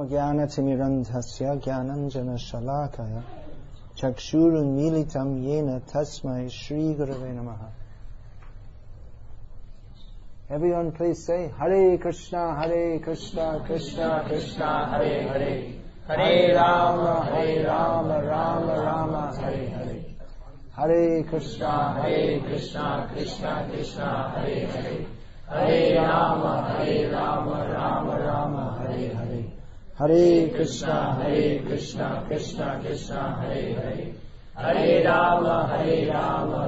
Jnanatimirandhasya Jnananjana Shalakaya Chakshurunmilitam Yena Tasmai Shri Gurave Namaha. Everyone please say Hare Krishna, Krishna Krishna, Hare Hare, Hare Rama, Rama Rama, Hare Hare. Hare Krishna, Krishna Krishna, Hare Hare, Hare Rama, Rama Rama, Hare Hare. Hare Krishna, Krishna Krishna, Hare Hare, Hare Rama,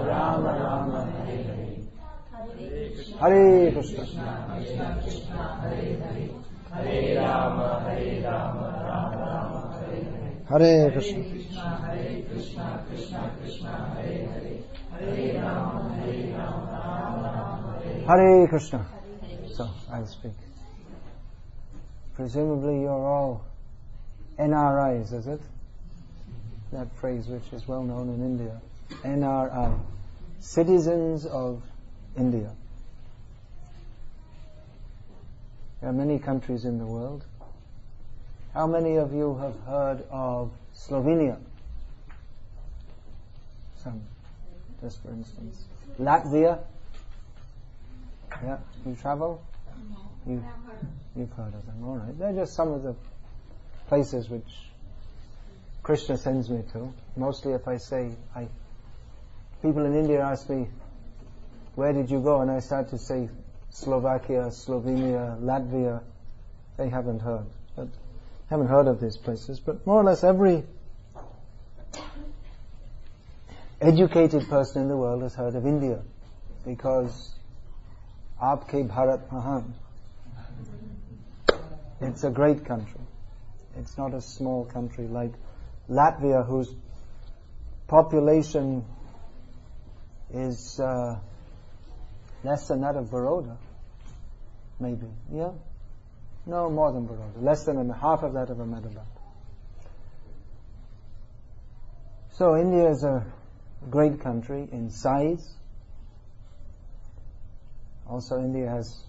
Rama Rama, Hare Hare. Hare Krishna, Krishna, Hare Hare, Hare Rama, Rama Rama, Hare Hare. Hare Krishna, Krishna Krishna, Hare Hare, Hare Rama, Rama Rama, Hare Hare. Hare Krishna. So, I'll speak. Presumably you're all NRIs, is it? That phrase which is well known in India. NRI. Citizens of India. There are many countries in the world. How many of you have heard of Slovenia? Some, just for instance. Latvia? Yeah, you travel? You've heard of them, all right. They're just some of the places which Krishna sends me to. Mostly if I say, people in India ask me, where did you go? And I start to say Slovakia, Slovenia, Latvia. They haven't heard of these places. But more or less every educated person in the world has heard of India, because Aapke Bharat Mahan. It's a great country. It's not a small country like Latvia, whose population is less than that of Baroda, maybe. Yeah? No, more than Baroda. Less than half of that of Ahmedabad. So India is a great country in size. Also, India has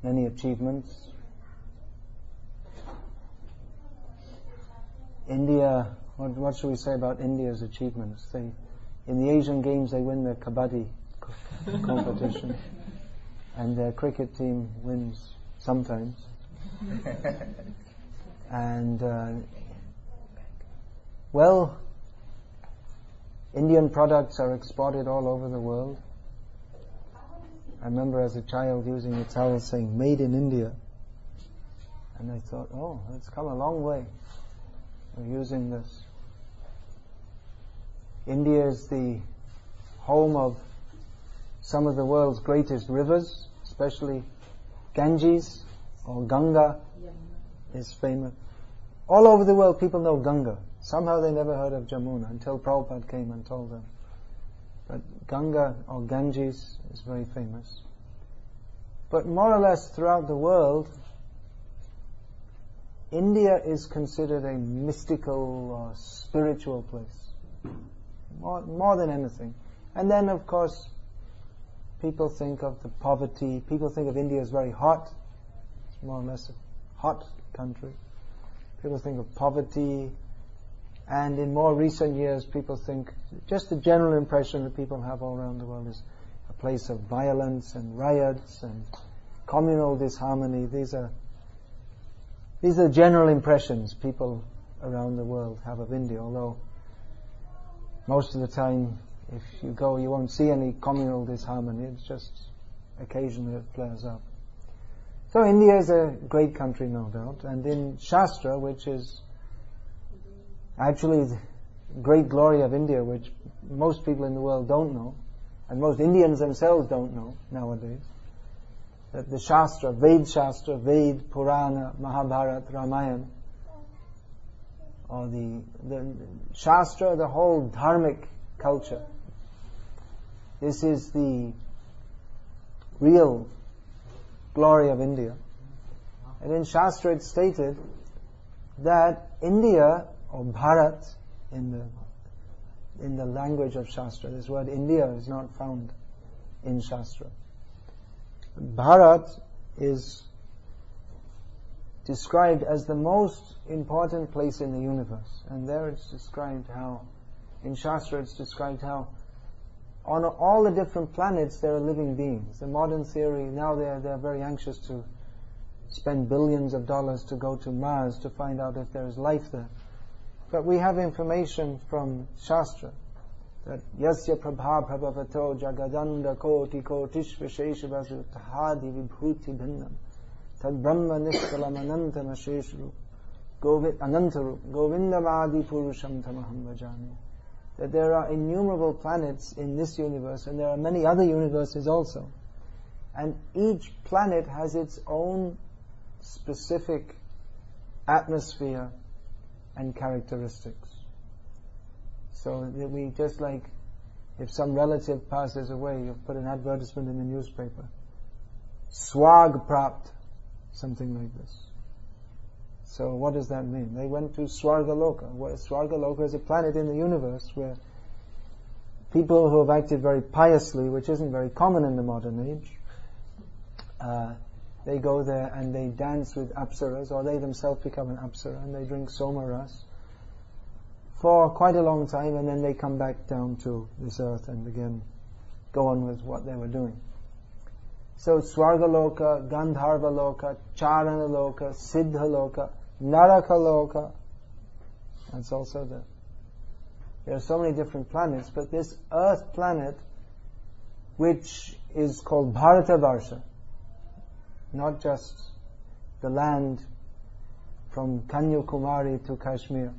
many achievements. India, what should we say about India's achievements? In the Asian Games, they win the kabaddi competition, and their cricket team wins sometimes. And Indian products are exported all over the world. I remember as a child using a towel saying "Made in India," and I thought, oh, it's come a long way. We're using this. India is the home of some of the world's greatest rivers, especially Ganges or Ganga is famous. All over the world people know Ganga. Somehow they never heard of Jamuna until Prabhupada came and told them. But Ganga or Ganges is very famous. But more or less throughout the world, India is considered a mystical or spiritual place. More than anything. And then, of course, people think of the poverty. People think of India as very hot. It's more or less a hot country. People think of poverty. And in more recent years, people think, just the general impression that people have all around the world is a place of violence and riots and communal disharmony. These are general impressions people around the world have of India, although most of the time, if you go, you won't see any communal disharmony. It's just occasionally it flares up. So India is a great country, no doubt. And in Shastra, which is actually the great glory of India, which most people in the world don't know, and most Indians themselves don't know nowadays, that the Shastra, Ved, Purana, Mahabharata, Ramayana, or the Shastra, the whole dharmic culture. This is the real glory of India. And in Shastra it's stated that India, or Bharat, in the language of Shastra, this word India is not found in Shastra. Bharat is described as the most important place in the universe. And there it's described how, in Shastra it's described how on all the different planets there are living beings. The modern theory, now they're very anxious to spend billions of dollars to go to Mars to find out if there is life there. But we have information from Shastra that Yasya Prabha Prabhavato Jagadanda Koti Kotish Visheshavasya Tahadi Vibhuti Bhinnam Tad Brahma Nishkalam Anantam Asheshru Anantaru Govindamadi Purusham Tamaham Vajami. That there are innumerable planets in this universe, and there are many other universes also. And each planet has its own specific atmosphere and characteristics. So that we, just like if some relative passes away, you put an advertisement in the newspaper, Swag Prapt, something like this. So what does that mean? They went to Swargaloka. Swargaloka is a planet in the universe where people who have acted very piously, which isn't very common in the modern age, they go there and they dance with apsaras, or they themselves become an apsara, and they drink somaras for quite a long time, and then they come back down to this earth and again go on with what they were doing. So Swargaloka, Gandharvaloka, Charanaloka, Siddhaloka, Narakaloka. That's also there are so many different planets, but this earth planet, which is called Bharatavarsha, not just the land from Kanyakumari to Kashmir,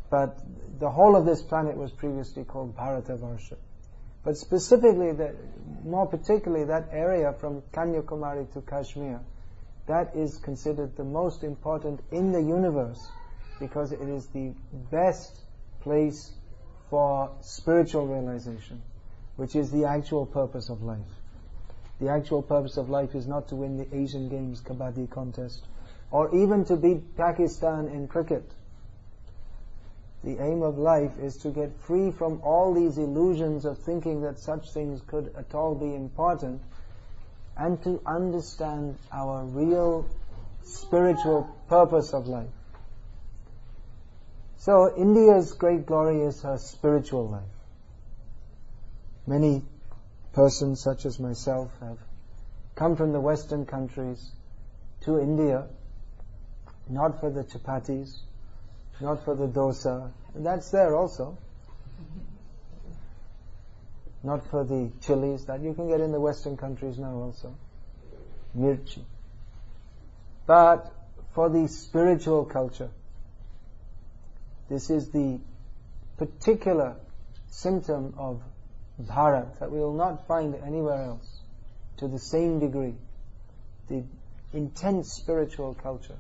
but the whole of this planet was previously called Bharatavarsha. But specifically, more particularly, that area from Kanyakumari to Kashmir, that is considered the most important in the universe, because it is the best place for spiritual realization, which is the actual purpose of life. The actual purpose of life is not to win the Asian Games Kabaddi contest, or even to beat Pakistan in cricket. The aim of life is to get free from all these illusions of thinking that such things could at all be important, and to understand our real spiritual purpose of life. So India's great glory is her spiritual life. Many persons such as myself have come from the Western countries to India, not for the chapatis, not for the dosa, and that's there also. Not for the chilies that you can get in the Western countries now also, mirchi. But for the spiritual culture. This is the particular symptom of Bharat that we will not find anywhere else to the same degree. The intense spiritual culture.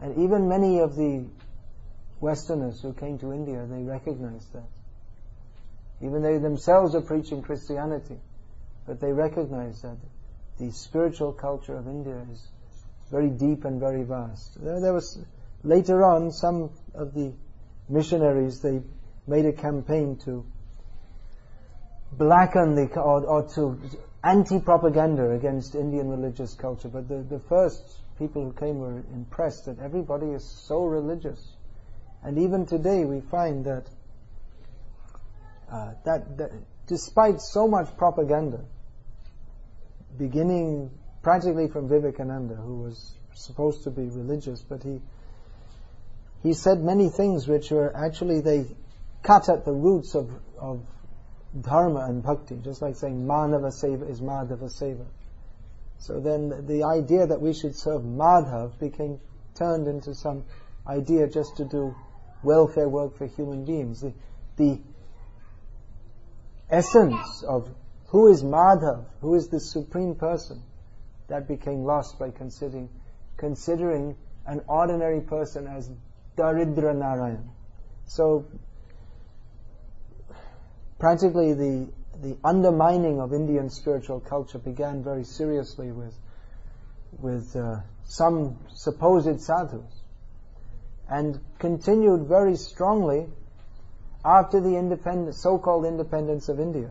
And even many of the Westerners who came to India, they recognized that. Even they themselves are preaching Christianity, but they recognize that the spiritual culture of India is very deep and very vast. There was, later on, some of the missionaries, they made a campaign to blacken or to anti-propaganda against Indian religious culture. But the first people who came were impressed that everybody is so religious. And even today we find that that despite so much propaganda, beginning practically from Vivekananda, who was supposed to be religious, but he said many things which were actually, they cut at the roots of dharma and bhakti, just like saying Manava Seva is Madhava Seva. So then the idea that we should serve Madhav became turned into some idea just to do welfare work for human beings. The essence of who is Madhav, who is the Supreme Person, that became lost by considering an ordinary person as Daridra Narayan. So practically the undermining of Indian spiritual culture began very seriously with some supposed sadhus, and continued very strongly after the so-called independence of India.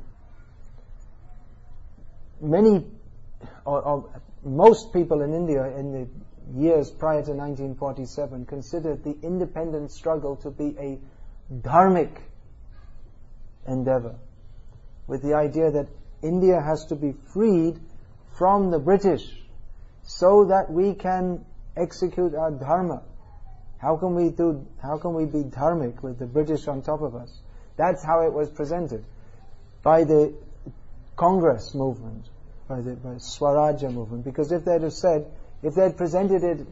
Many, or most people in India in the years prior to 1947 considered the independence struggle to be a dharmic endeavor, with the idea that India has to be freed from the British so that we can execute our dharma. How can we be dharmic with the British on top of us? That's how it was presented by the Congress movement, by Swarajya movement. Because if they'd presented it,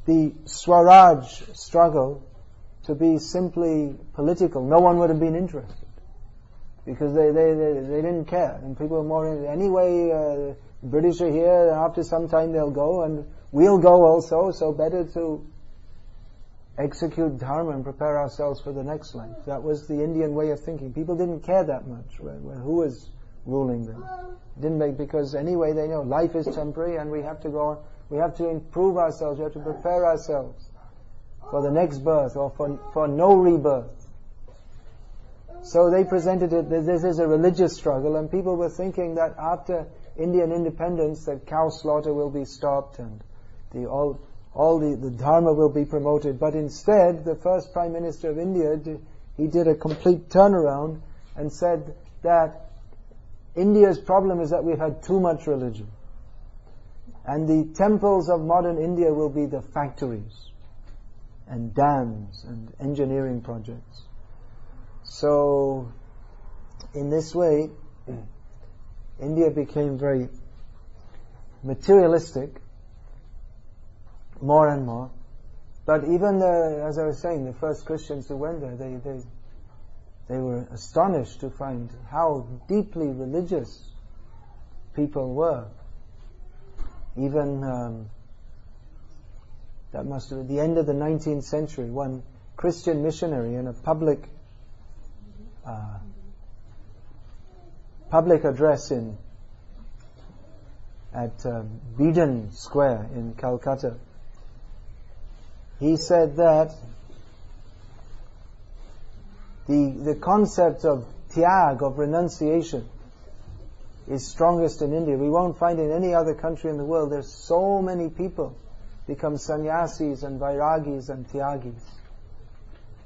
the Swaraj struggle, to be simply political, no one would have been interested. Because they didn't care. And people were more interested. Anyway, the British are here, and after some time they'll go, and we'll go also, so better to execute dharma and prepare ourselves for the next life. That was the Indian way of thinking. People didn't care that much who was ruling them. Didn't make, because anyway they know life is temporary and we have to go on. We have to improve ourselves. We have to prepare ourselves for the next birth or for no rebirth. So they presented it that this is a religious struggle, and people were thinking that after Indian independence that cow slaughter will be stopped and all the dharma will be promoted. But instead, the first Prime Minister of India, he did a complete turnaround and said that India's problem is that we've had too much religion. And the temples of modern India will be the factories and dams and engineering projects. So, in this way, India became very materialistic, more and more. But even as I was saying, the first Christians who went there, they were astonished to find how deeply religious people were. Even that must have been the end of the 19th century. One Christian missionary in a public address at Beedon Square in Calcutta, he said that the concept of tyag, of renunciation, is strongest in India. We won't find it in any other country in the world. There's so many people become sannyasis and vairagis and tyagis.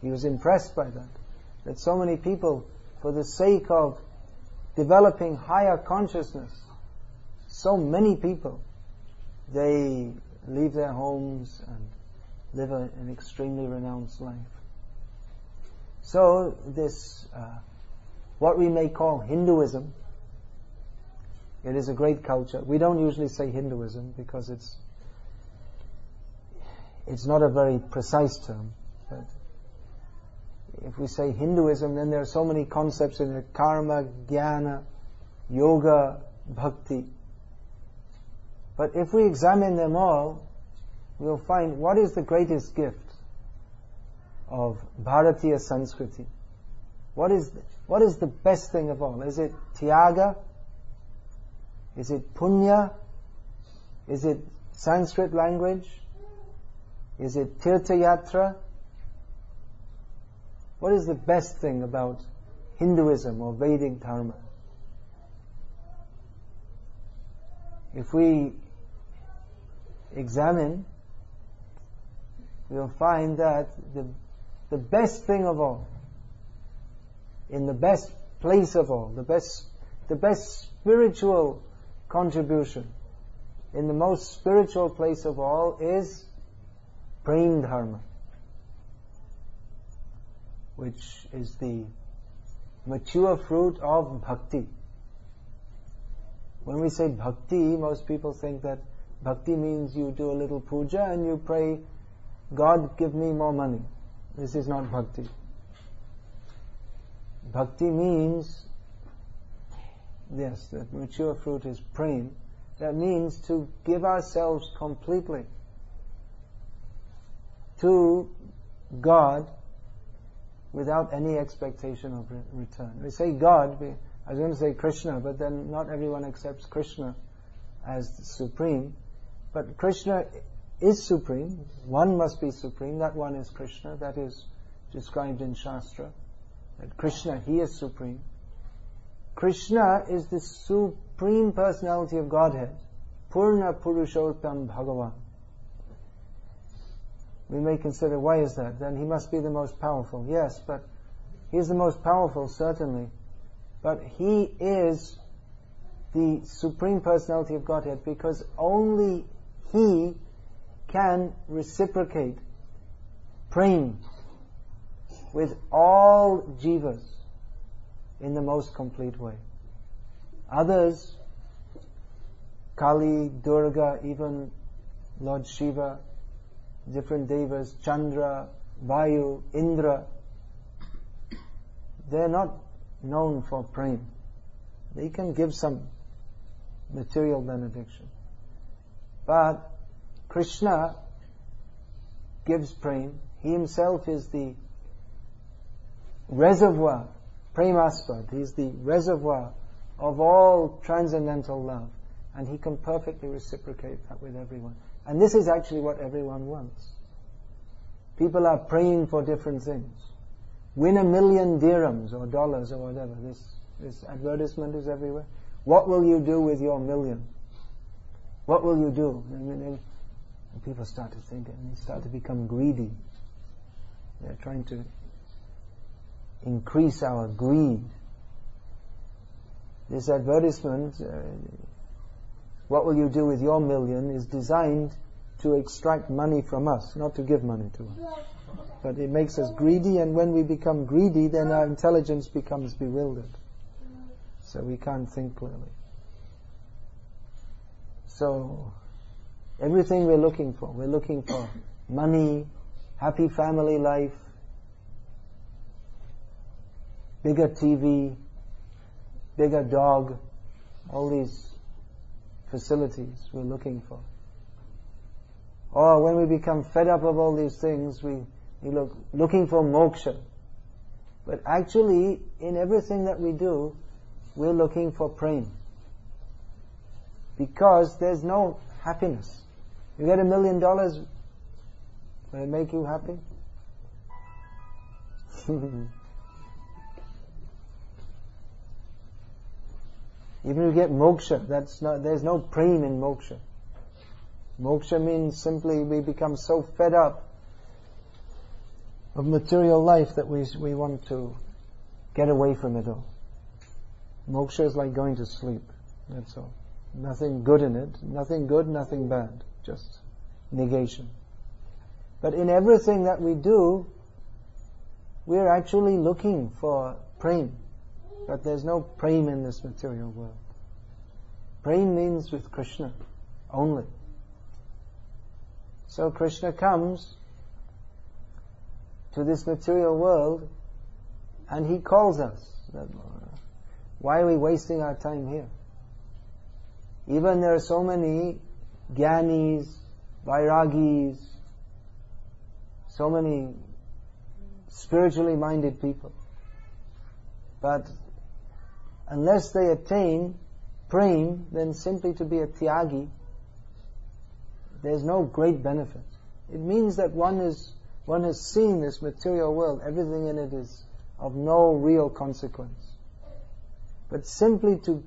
He was impressed by that so many people, for the sake of developing higher consciousness, so many people, they leave their homes and live an extremely renounced life. So this, what we may call Hinduism, it is a great culture. We don't usually say Hinduism because it's not a very precise term. But if we say Hinduism, then there are so many concepts in it: karma, jnana, yoga, bhakti. But if we examine them all, we'll find what is the greatest gift of Bharatiya Sanskriti. What is the best thing of all? Is it Tyaga? Is it Punya? Is it Sanskrit language? Is it Tirtha Yatra? What is the best thing about Hinduism or Vedic Dharma? If we examine, we'll find that the best thing of all, in the best place of all, the best spiritual contribution, in the most spiritual place of all, is Prem Dharma, which is the mature fruit of bhakti. When we say bhakti, most people think that bhakti means you do a little puja and you pray, God give me more money. This is not bhakti. Bhakti means, yes, the mature fruit is prem. That means to give ourselves completely to God without any expectation of return. We say God, I was going to say Krishna, but then not everyone accepts Krishna as the supreme. But Krishna is supreme. One must be supreme. That one is Krishna. That is described in Shastra. That Krishna, he is supreme. Krishna is the supreme personality of Godhead. Purna Purushottam Bhagavan. We may consider, why is that? Then he must be the most powerful. Yes, but he is the most powerful, certainly. But he is the Supreme Personality of Godhead, because only he can reciprocate prema with all jivas in the most complete way. Others, Kali, Durga, even Lord Shiva, different devas, Chandra, Vayu, Indra, they're not known for prema. They can give some material benediction. But Krishna gives prema. He himself is the reservoir, premaspad. He's the reservoir of all transcendental love. And he can perfectly reciprocate that with everyone. And this is actually what everyone wants. People are praying for different things. Win 1 million dirhams or dollars or whatever. This advertisement is everywhere. What will you do with your million? What will you do? And people start to think and they start to become greedy. They're trying to increase our greed. This advertisement, what will you do with your million, is designed to extract money from us, not to give money to us. But it makes us greedy, and when we become greedy, then our intelligence becomes bewildered. So we can't think clearly. So, everything we're looking for money, happy family life, bigger TV, bigger dog, all these facilities we're looking for. Or when we become fed up of all these things, we looking for moksha. But actually, in everything that we do, we're looking for prema. Because there's no happiness. You get $1 million, will it make you happy? Even if you get moksha, there's no prema in moksha. Moksha means simply we become so fed up of material life that we want to get away from it all. Moksha is like going to sleep. That's all. Nothing good in it. Nothing good, nothing bad. Just negation. But in everything that we do, we're actually looking for prema. But there's no prema in this material world. Prema means with Krishna only. So Krishna comes to this material world and he calls us. Why are we wasting our time here? Even there are so many Gyanis, Vairagis, so many spiritually minded people. But unless they attain prema, then simply to be a tyagi, there's no great benefit. It means that one has seen this material world, everything in it is of no real consequence. But simply to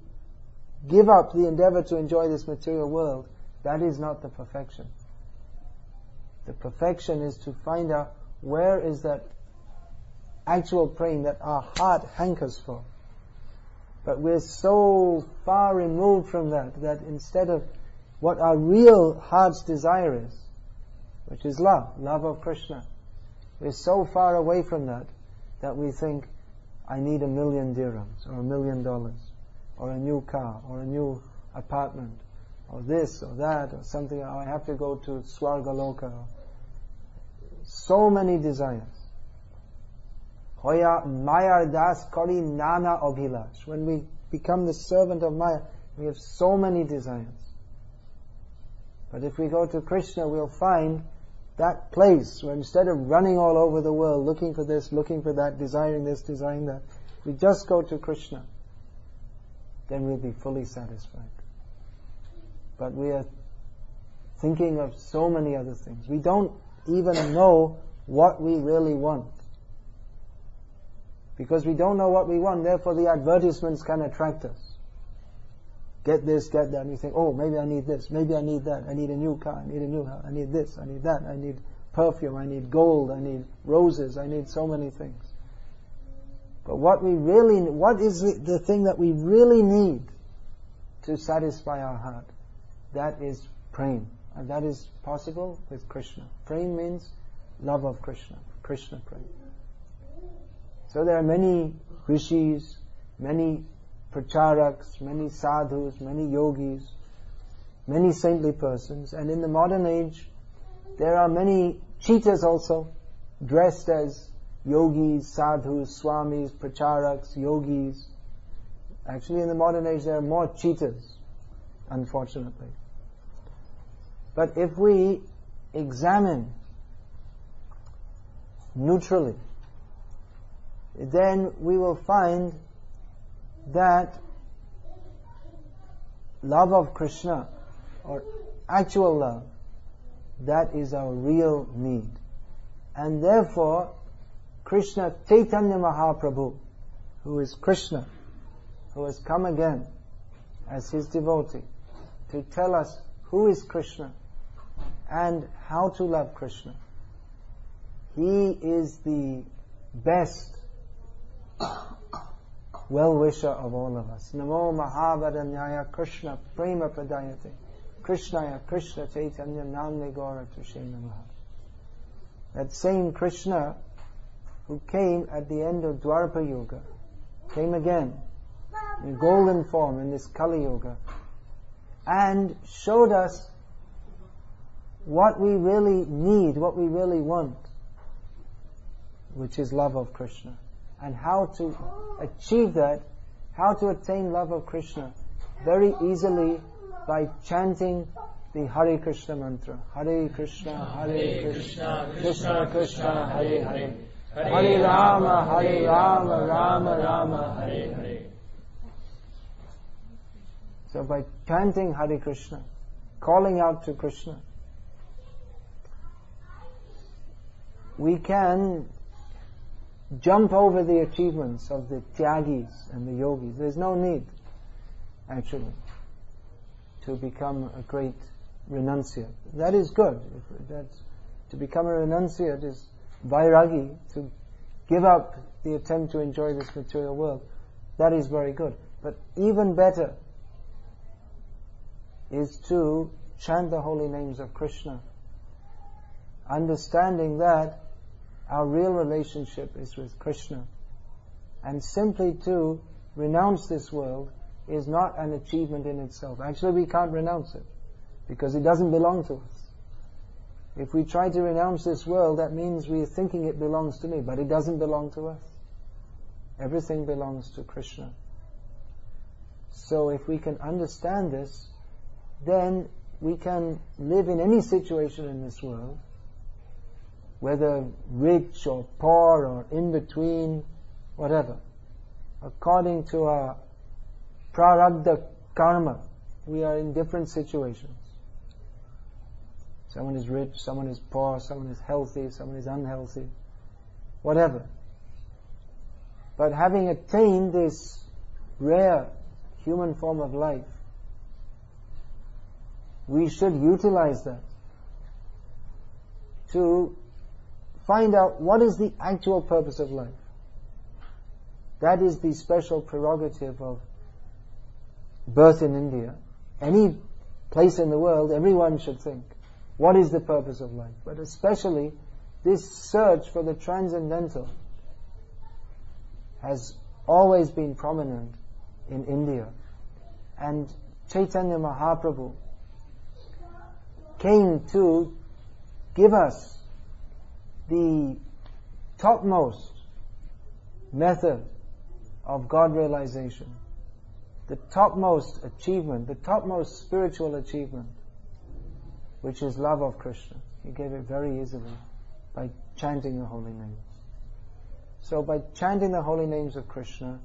give up the endeavor to enjoy this material world, that is not the perfection. The perfection is to find out where is that actual prema that our heart hankers for. But we're so far removed from that instead of what our real heart's desire is, which is love of Krishna, we're so far away from that we think, I need 1 million dirhams, or $1 million, or a new car, or a new apartment, or this, or that, or something, or I have to go to Swargaloka. So many desires. Hoya Maya das kari nana abhilash. When we become the servant of Maya, we have so many desires. But if we go to Krishna, we'll find that place where instead of running all over the world, looking for this, looking for that, desiring this, desiring that, we just go to Krishna. Then we'll be fully satisfied. But we are thinking of so many other things. We don't even know what we really want. Because we don't know what we want, therefore the advertisements can attract us. get this, get that, and you think, oh, maybe I need this, maybe I need that, I need a new car, I need a new house, I need this, I need that, I need perfume, I need gold, I need roses, I need so many things. But what is the thing that we really need to satisfy our heart? That is prem. And that is possible with Krishna. Prem means love of Krishna. Krishna prem. So there are many rishis, many pracharaks, many sadhus, many yogis, many saintly persons. And in the modern age, there are many cheaters also, dressed as yogis, sadhus, swamis, pracharaks, yogis. Actually, in the modern age, there are more cheaters, unfortunately. But if we examine neutrally, then we will find that love of Krishna, or actual love, that is our real need. And therefore, Krishna Chaitanya Mahaprabhu, who is Krishna, who has come again as his devotee to tell us who is Krishna and how to love Krishna. He is the best well-wisher of all of us. Namo Mahavadanyaya Krishna Prema Pradayate Krishnaya Krishna Chaitanya Namne Gora Tushe Namaha. That same Krishna who came at the end of Dwarapa Yuga came again in golden form in this Kali Yuga and showed us what we really need, what we really want, which is love of Krishna, and how to achieve that, how to attain love of Krishna very easily by chanting the Hare Krishna mantra. Hare Krishna, Hare Krishna, Krishna Krishna, Hare Hare, Hare Rama, Rama Rama, Hare Hare. So by chanting Hare Krishna, calling out to Krishna, we can jump over the achievements of the Tyagis and the Yogis. There's no need, actually, to become a great renunciate. That is good. To become a renunciate is vairagi, to give up the attempt to enjoy this material world. That is very good. But even better is to chant the holy names of Krishna, understanding that our real relationship is with Krishna. And simply to renounce this world is not an achievement in itself. Actually, we can't renounce it, because it doesn't belong to us. If we try to renounce this world, that means we are thinking it belongs to me, but it doesn't belong to us. Everything belongs to Krishna. So if we can understand this, then we can live in any situation in this world, whether rich or poor or in between, whatever. According to our prarabdha karma, we are in different situations. Someone is rich, someone is poor, someone is healthy, someone is unhealthy, whatever. But having attained this rare human form of life, we should utilize that to find out what is the actual purpose of life. That is the special prerogative of birth in India. Any place in the world, everyone should think, what is the purpose of life? But especially this search for the transcendental has always been prominent in India. And Chaitanya Mahaprabhu came to give us the topmost method of God realization, the topmost achievement, the topmost spiritual achievement, which is love of Krishna. He gave it very easily by chanting the holy names. So by chanting the holy names of Krishna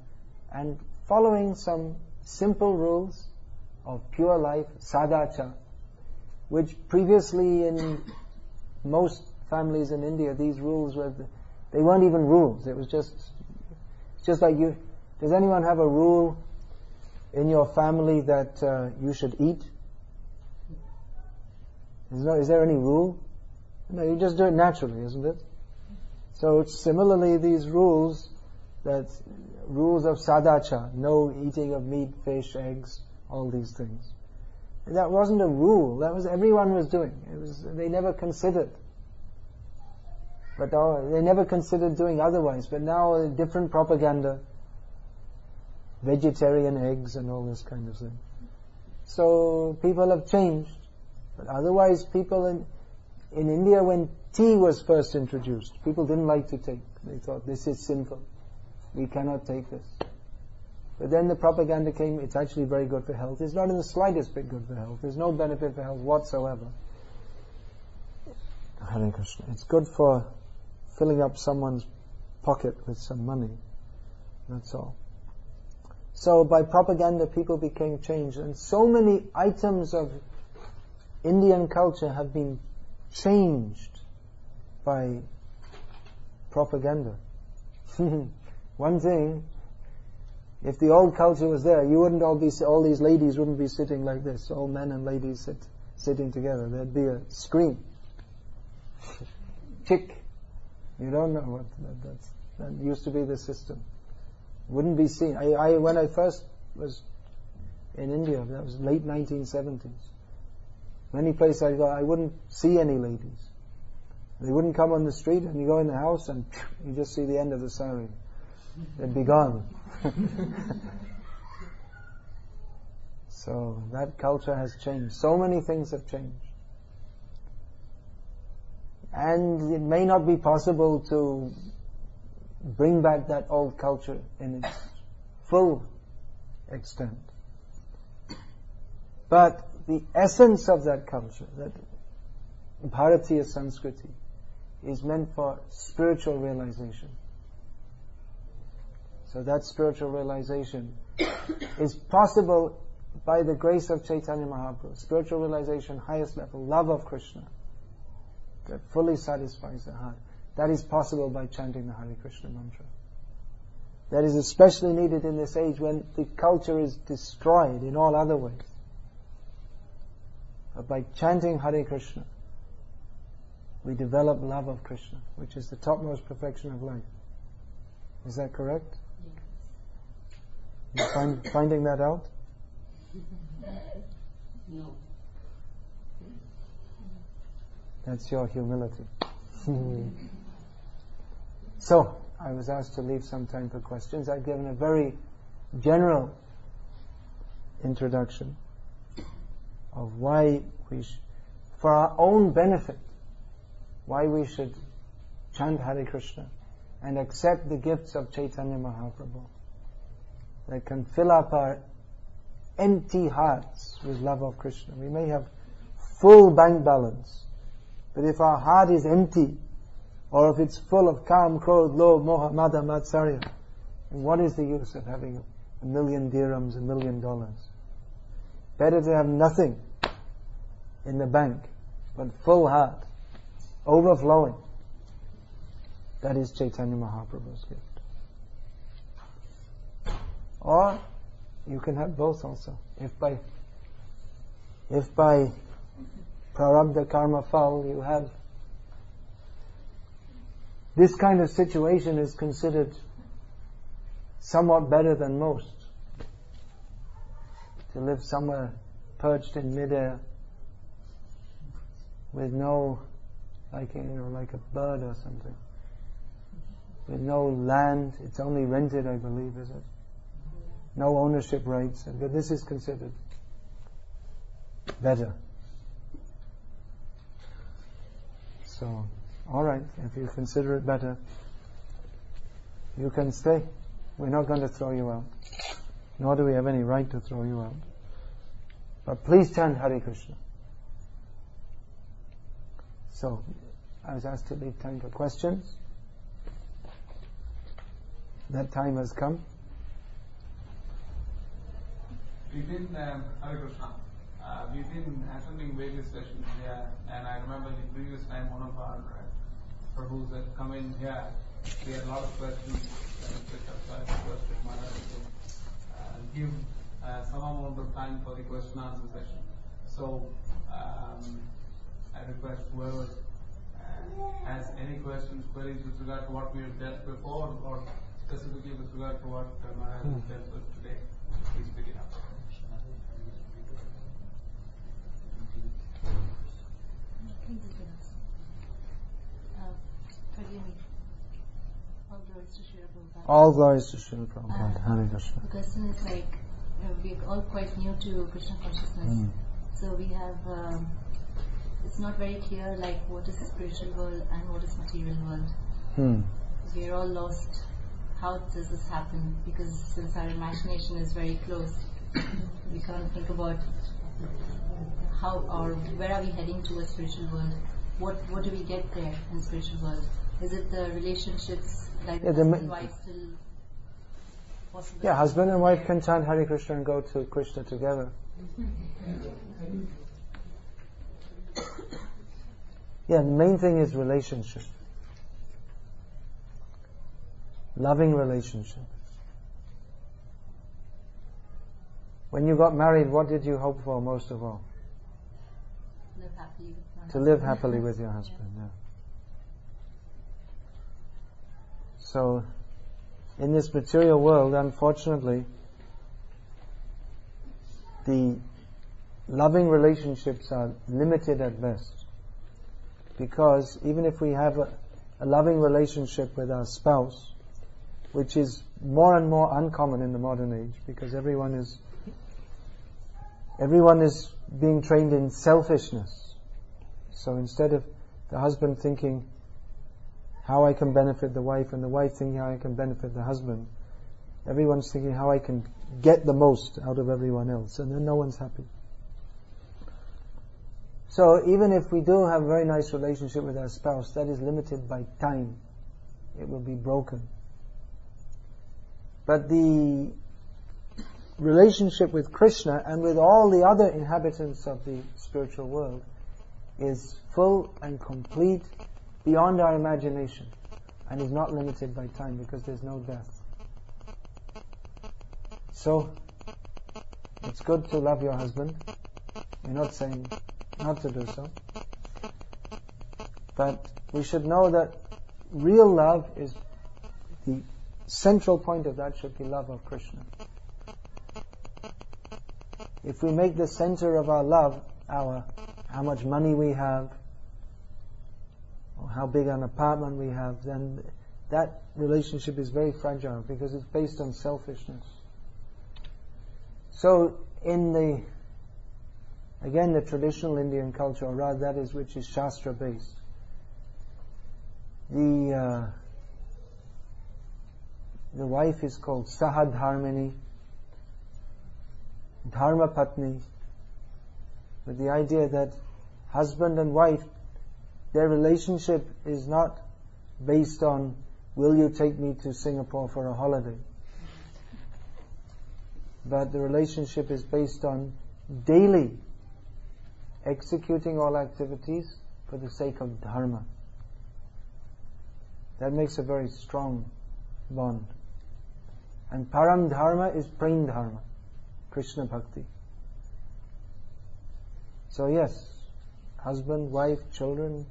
and following some simple rules of pure life, sadhacha, which previously in most families in India, these rules they weren't even rules. It was just like does anyone have a rule in your family that you should eat? Is there any rule? No, you just do it naturally, isn't it? So similarly, these rules of sadachar, no eating of meat, fish, eggs, all these things. That wasn't a rule. That was everyone was doing. They never considered. But they never considered doing otherwise. But now different propaganda, vegetarian eggs and all this kind of thing. So people have changed. But otherwise, people in India, when tea was first introduced, people didn't like to take. They thought, this is sinful. We cannot take this. But then the propaganda came, it's actually very good for health. It's not in the slightest bit good for health. There's no benefit for health whatsoever. Hare Krishna. It's good for filling up someone's pocket with some money. That's all. So by propaganda, people became changed. And so many items of Indian culture have been changed by propaganda. One thing, if the old culture was there, you wouldn't all these ladies wouldn't be sitting like this. All men and ladies sitting together. There'd be a screen. Tick. You don't know what that used to be the system. Wouldn't be seen. When I first was in India, that was late 1970s. Many places I go, I wouldn't see any ladies. They wouldn't come on the street, and you go in the house and you just see the end of the sari. They'd be gone. So that culture has changed. So many things have changed. And it may not be possible to bring back that old culture in its full extent. But the essence of that culture, that Bharatiya Sanskriti, is meant for spiritual realization. So that spiritual realization is possible by the grace of Chaitanya Mahaprabhu. Spiritual realization, highest level, love of Krishna, that fully satisfies the heart. That is possible by chanting the Hare Krishna mantra. That is especially needed in this age when the culture is destroyed in all other ways. But by chanting Hare Krishna, we develop love of Krishna, which is the topmost perfection of life. Is that correct? Yes. You finding that out? No. That's your humility. So, I was asked to leave some time for questions. I've given a very general introduction of why for our own benefit, why we should chant Hare Krishna and accept the gifts of Chaitanya Mahaprabhu that can fill up our empty hearts with love of Krishna. We may have full bank balance, but if our heart is empty, or if it's full of kam, krodh, lobh, moha, mada, matsarya, what is the use of having 1 million dirhams, $1 million? Better to have nothing in the bank, but full heart, overflowing. That is Chaitanya Mahaprabhu's gift. Or you can have both also. If by prarabdha karma phal you have this kind of situation, is considered somewhat better than most. To live somewhere perched in midair with no, like a bird or something, with no land. It's only rented, I believe, is it? No ownership rights. But this is considered better. So, alright, if you consider it better, you can stay. We're not going to throw you out. Nor do we have any right to throw you out. But please chant Hare Krishna. So, I was asked to leave time for questions. That time has come. We've been, Hare Krishna, we've been attending various sessions here, and I remember the previous time one of our Prabhus had come in here. We had a lot of questions, and so I requested Maharaj to give some amount of time for the question answer session. So I request whoever has any questions, queries with regard to what we have dealt before, or specifically with regard to what Maharaj has dealt with today, please pick it up. Forgive me. All glories to Srila Prabhupada. All glories to Srila Prabhupada. Hare Krishna. The question is like, we're all quite new to Krishna consciousness. So we have, it's not very clear like what is the spiritual world and what is material world. We're all lost. How does this happen? Because since our imagination is very closed, we can't think about how or where are we heading to a spiritual world. What do we get there in the spiritual world? Is it the relationships like husband and wife still possible? Yeah, husband and wife can chant Hare Krishna and go to Krishna together. Yeah, the main thing is relationship. Loving relationship. When you got married, what did you hope for most of all? Live happily with one to live happily with your husband. Yeah. So, in this material world, unfortunately, the loving relationships are limited at best. Because even if we have a loving relationship with our spouse, which is more and more uncommon in the modern age, because everyone is being trained in selfishness. So instead of the husband thinking how I can benefit the wife, and the wife thinking how I can benefit the husband, everyone's thinking how I can get the most out of everyone else, and then no one's happy. So even if we do have a very nice relationship with our spouse, that is limited by time. It will be broken. But the relationship with Krishna and with all the other inhabitants of the spiritual world is full and complete, beyond our imagination, and is not limited by time because there's no death. So, it's good to love your husband. We're not saying not to do so. But we should know that real love is, the central point of that should be love of Krishna. If we make the center of our love how much money we have, or how big an apartment we have, then that relationship is very fragile because it's based on selfishness. So in the traditional Indian culture, or rather that is which is Shastra based, the wife is called Sahadharmini, Dharma Patni, with the idea that husband and wife, their relationship is not based on, will you take me to Singapore for a holiday? But the relationship is based on daily executing all activities for the sake of dharma. That makes a very strong bond. And param dharma is prem dharma, Krishna Bhakti. So yes, husband, wife, children,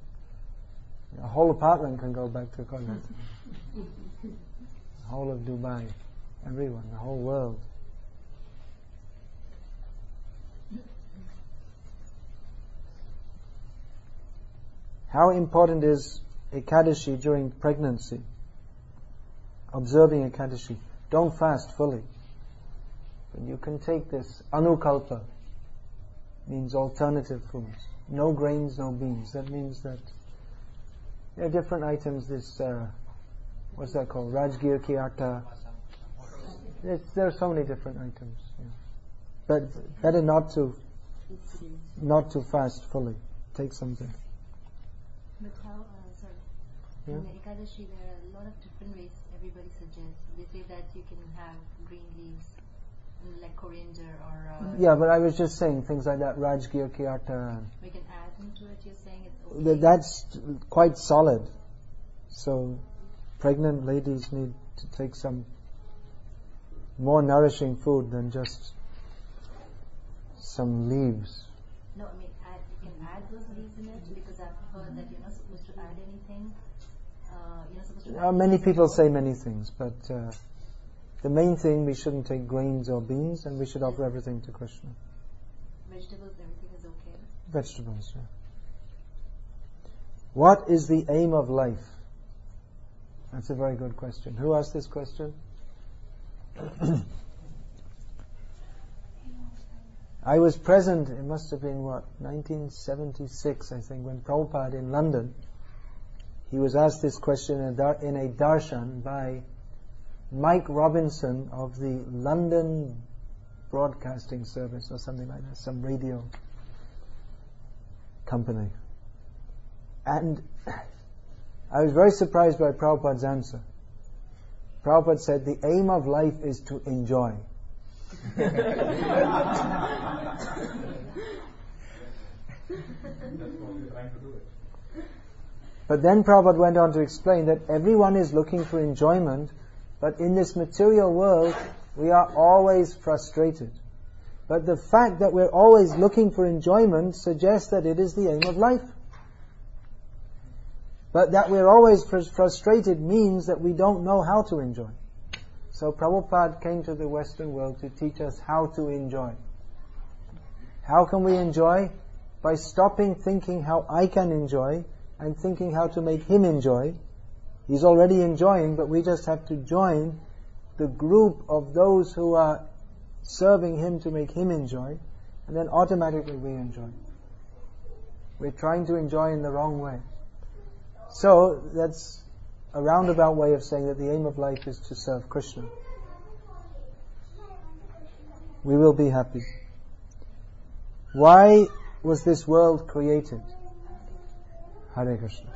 a whole apartment can go back to Kolkata. The whole of Dubai, everyone, the whole world. How important is Ekadashi during pregnancy? Observing Ekadashi. Don't fast fully. But you can take this anukalpa, means alternative foods. No grains, no beans. That means that there are different items, this, what's that called? Rajgir ki atta. There are so many different items. Yeah. But better not to fast fully. Take something. But how, in the Ekadashi there are a lot of different ways everybody suggests. They say that you can have green leaves, like coriander or... yeah, but I was just saying things like that, Rajgir ki atta. We can add into it, you're saying it's okay? That's quite solid. So, pregnant ladies need to take some more nourishing food than just some leaves. No, I mean, you can add those leaves in it, because I've heard that you're not supposed to add anything. You're not supposed to add Many people say many things, but the main thing, we shouldn't take grains or beans, and we should offer everything to Krishna. Vegetables, everything is okay? Vegetables, yeah. What is the aim of life? That's a very good question. Who asked this question? I was present, it must have been 1976, I think, when Prabhupada in London, he was asked this question in a darshan by Mike Robinson of the London Broadcasting Service or something like that, some radio company. And I was very surprised by Prabhupada's answer. Prabhupada said, the aim of life is to enjoy. But then Prabhupada went on to explain that everyone is looking for enjoyment, but in this material world, we are always frustrated. But the fact that we're always looking for enjoyment suggests that it is the aim of life. But that we're always frustrated means that we don't know how to enjoy. So Prabhupada came to the Western world to teach us how to enjoy. How can we enjoy? By stopping thinking how I can enjoy and thinking how to make him enjoy. He's already enjoying, but we just have to join the group of those who are serving him to make him enjoy, and then automatically we enjoy. We're trying to enjoy in the wrong way. So that's a roundabout way of saying that the aim of life is to serve Krishna. We will be happy. Why was this world created? Hare Krishna.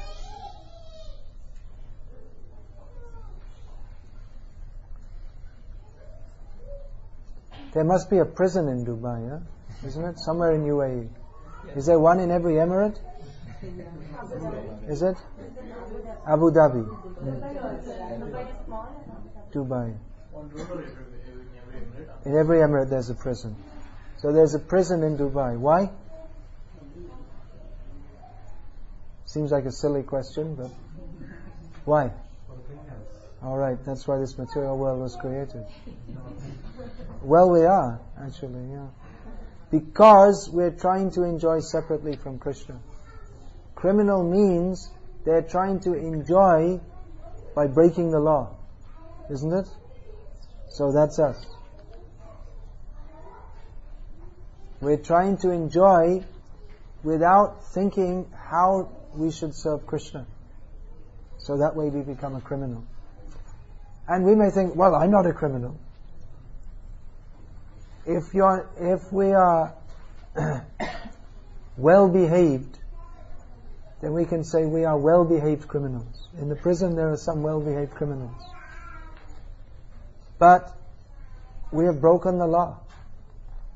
There must be a prison in Dubai, yeah? Isn't it? Somewhere in UAE. Is there one in every emirate? Is it? Abu Dhabi. Dubai. In every emirate there's a prison. So there's a prison in Dubai. Why? Seems like a silly question, but why? Alright, that's why this material world was created. Well, we are, actually, yeah. Because we're trying to enjoy separately from Krishna. Criminal means they're trying to enjoy by breaking the law. Isn't it? So that's us. We're trying to enjoy without thinking how we should serve Krishna. So that way we become a criminal. And we may think, well, I'm not a criminal. If we are well behaved, then we can say we are well behaved criminals. In the prison there are some well behaved criminals. But we have broken the law.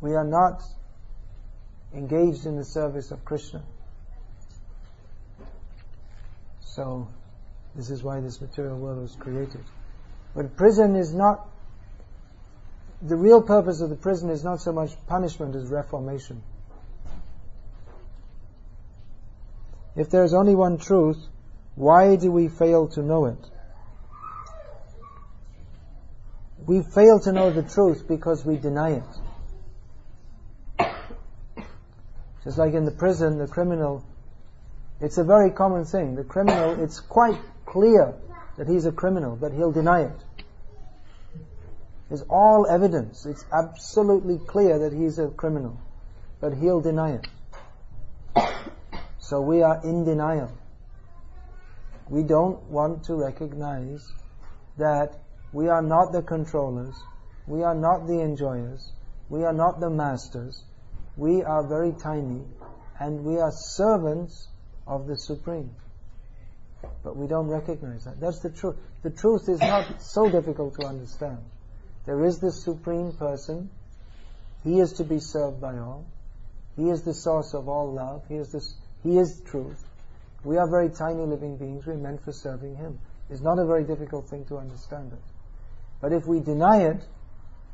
We are not engaged in the service of Krishna. So this is why this material world was created. But prison is not, the real purpose of the prison is not so much punishment as reformation. If there is only one truth, why do we fail to know it? We fail to know the truth because we deny it. Just like in the prison, the criminal, it's a very common thing. The criminal, it's quite clear that he's a criminal, but he'll deny it. There's all evidence. It's absolutely clear that he's a criminal, but he'll deny it. So we are in denial. We don't want to recognize that we are not the controllers, we are not the enjoyers, we are not the masters, we are very tiny, and we are servants of the Supreme. But we don't recognize that. That's the truth. The truth is not so difficult to understand. There is this Supreme Person. He is to be served by all. He is the source of all love. He is truth. We are very tiny living beings. We're meant for serving Him. It's not a very difficult thing to understand it. But if we deny it,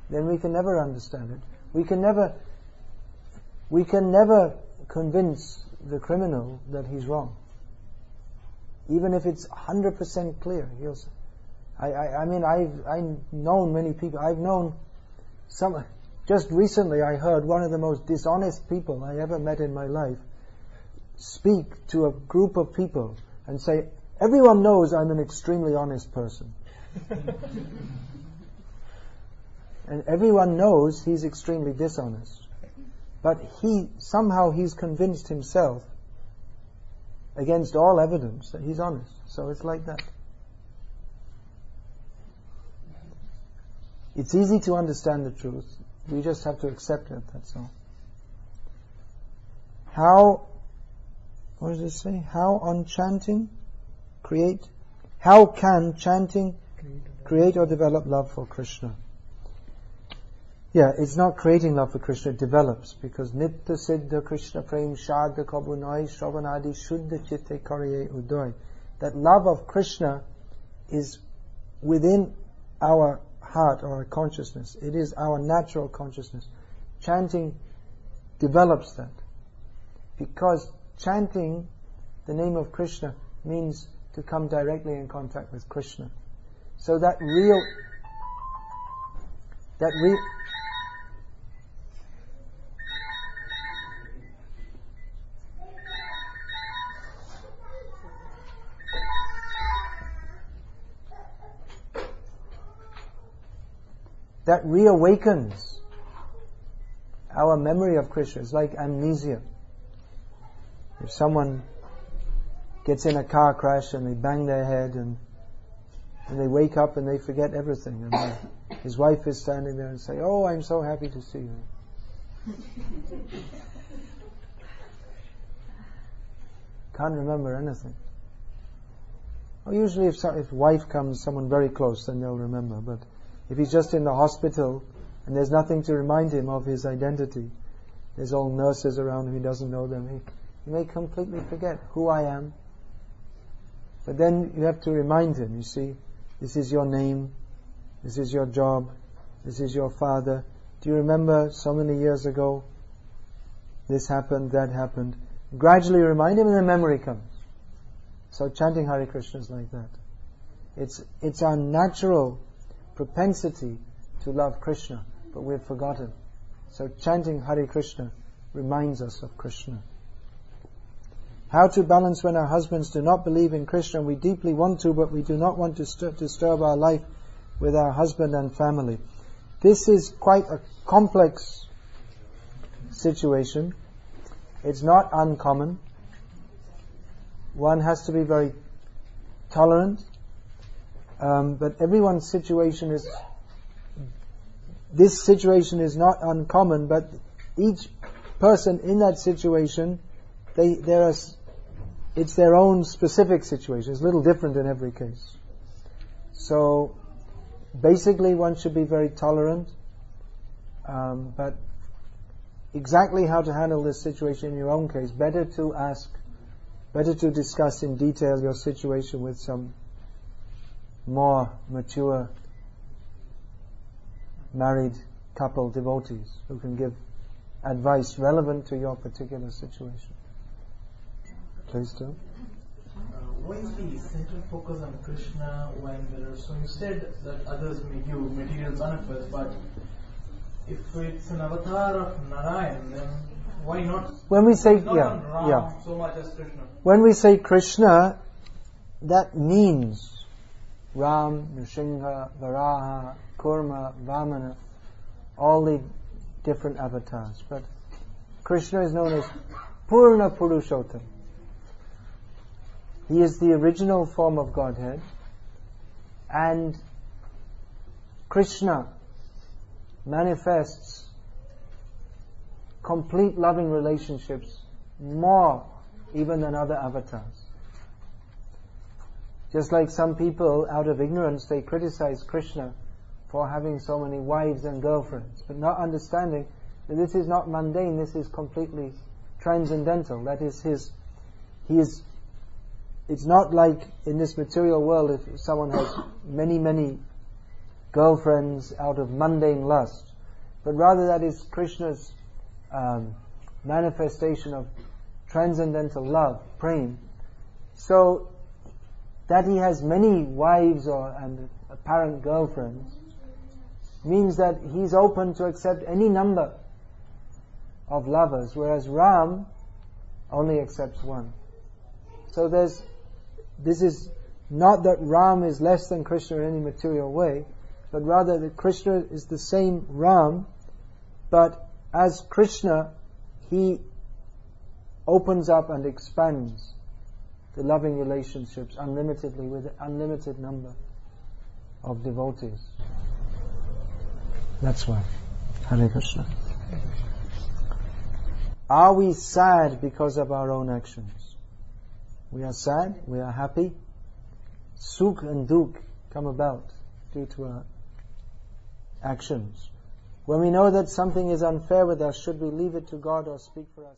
then we can never understand it. We can never we can never convince the criminal that he's wrong. Even if it's 100% clear. I mean, I've known many people. I've known some. Just recently I heard one of the most dishonest people I ever met in my life speak to a group of people and say, everyone knows I'm an extremely honest person. And everyone knows he's extremely dishonest. But he's convinced himself, against all evidence, that he's honest. So it's like that. It's easy to understand the truth. We just have to accept it, that's all. What does it say? How can chanting create or develop love for Krishna? Yeah, it's not creating love for Krishna, it develops, because Nitya Siddha Krishna Prem Shadha Kabunai Shravanadi Shuddha Chitte Kariye Udoy. That love of Krishna is within our heart or our consciousness. It is our natural consciousness. Chanting develops that. Because chanting the name of Krishna means to come directly in contact with Krishna. So that reawakens our memory of Krishna. It's like amnesia. If someone gets in a car crash and they bang their head and they wake up and they forget everything, and his wife is standing there and say, "Oh, I'm so happy to see you." Can't remember anything. Well, usually if wife comes, someone very close, then they'll remember. But if he's just in the hospital and there's nothing to remind him of his identity, there's all nurses around him, he doesn't know them, he may completely forget who I am. But then you have to remind him, you see, this is your name, this is your job, this is your father. Do you remember so many years ago, this happened, that happened? Gradually remind him and the memory comes. So chanting Hare Krishna is like that. It's our natural propensity to love Krishna, but we've forgotten. So chanting Hare Krishna reminds us of Krishna. How to balance when our husbands do not believe in Krishna and we deeply want to, but we do not want to disturb our life with our husband and family. This is quite a complex situation. It's not uncommon. One has to be very tolerant. But everyone's situation is... This situation is not uncommon, but each person in that situation, it's their own specific situation. It's a little different in every case. So, basically one should be very tolerant, but exactly how to handle this situation in your own case, better to discuss in detail your situation with some more mature married couple devotees who can give advice relevant to your particular situation. Please do. Why is the central focus on Krishna when there are... So you said that others may give material benefits, but if it's an avatar of Narayan, then why not? When we say so much as Krishna. When we say Krishna, that means Ram, Nrsimha, Varaha, Kurma, Vamana, all the different avatars. But Krishna is known as Purna Purushottam. He is the original form of Godhead, and Krishna manifests complete loving relationships more even than other avatars. Just like some people, out of ignorance, they criticize Krishna for having so many wives and girlfriends, but not understanding that this is not mundane, this is completely transcendental. That is it's not like in this material world if someone has many girlfriends out of mundane lust, but rather that is Krishna's manifestation of transcendental love, prem. So that he has many wives and apparent girlfriends means that he's open to accept any number of lovers, whereas Ram only accepts one. So this is not that Ram is less than Krishna in any material way, but rather that Krishna is the same Ram, but as Krishna, he opens up and expands the loving relationships unlimitedly with an unlimited number of devotees. That's why. Hare Krishna. Are we sad because of our own actions? We are sad, we are happy. Sukh and dukh come about due to our actions. When we know that something is unfair with us, should we leave it to God or speak for us?